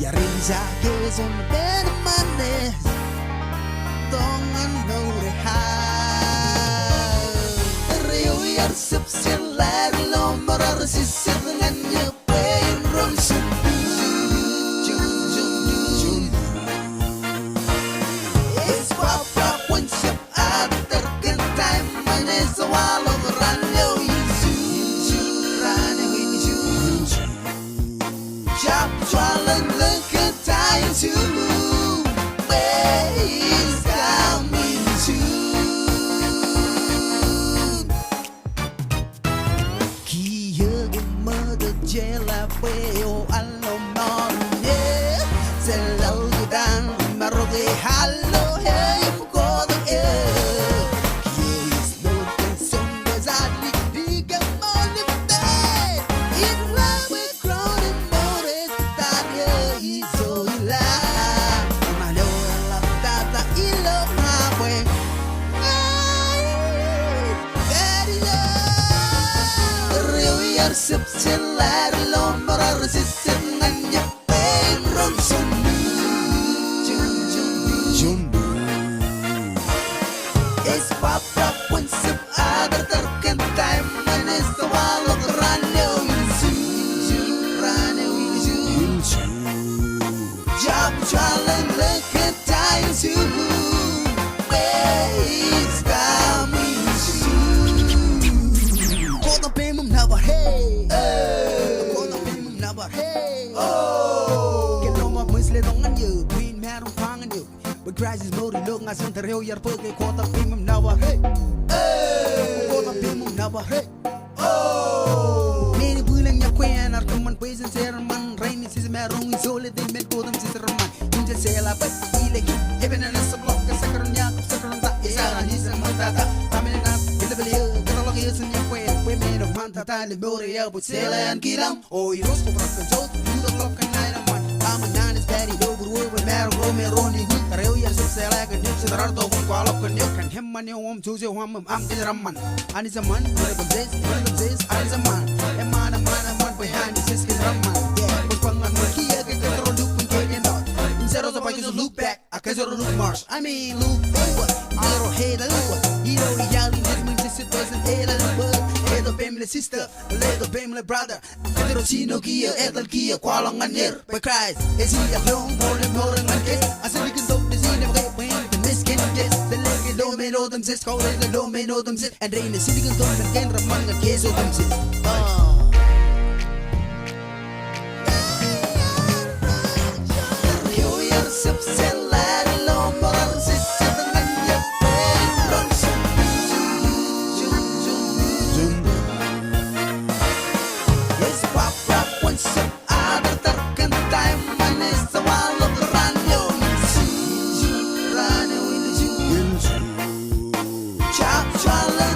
Ya risa que son permanes Dongan no rehai Rio yar sip sin lag lo marar si sit ngan ye pain rum sin It's pop pop when sip after can time man is a wall of run yo you run with you Chop swallow look at time to ways coming soon Kia mother jela peo allo non yeah se lo dan maroge hallo hey go the air Yes no son desali diga money day in love with crowded mores that yeah so ila malo la tata ilo halfway Daddy Rio yar sip sin lar lo marar si sin nganya pain ron sun It's pop pop when sip other terken time man is the wall of run you run you Job challenge look at time to ways coming soon For the payment never hey For the payment never hey Cái lông mà mới lên đông ăn nhiều Queen mẹ đông khoang ăn nhiều But crisis mode look nga sang tereo yar pag ko ta pimum nawa hey ko ta pimum nawa hey Many bulang ya kwen ar kaman pesen serman rain is merong isole de met ko dam siserman inja sela but ile heaven and us block ka sakaron ya sakaron ta isa ni sa matata tamen na ilabeli katalo ki sun ya kwen we men of manta ta le bore ya but sela and kilam o iros ko brak ka jot you the clock and night man I'm a nine is bad do good with mero romeroni Reo yar sip sela ka nim sidrar to ko alok ka ne kan hemman yo om chuje hom am de ramman ani zaman ko this ani zaman e man behind the sis ramman yeah was pangan kia ke control loop ke endot zero to pa you look back I can zero look march I mean look over zero head over you know yali this means this person head over the family sister the family brother pero sino kia etal kia kwalangan ner by Christ is he alone more than get as if we can do this in the way the miskin gets the leg low me know them sis call the low me know them sis and they in the city can do the can ramman the case of them sis Rio yar sip sela lo marar si sit nganya pain ron sun Yes pop pop when sip other terken time man is the wall of run yo run with you Chop chala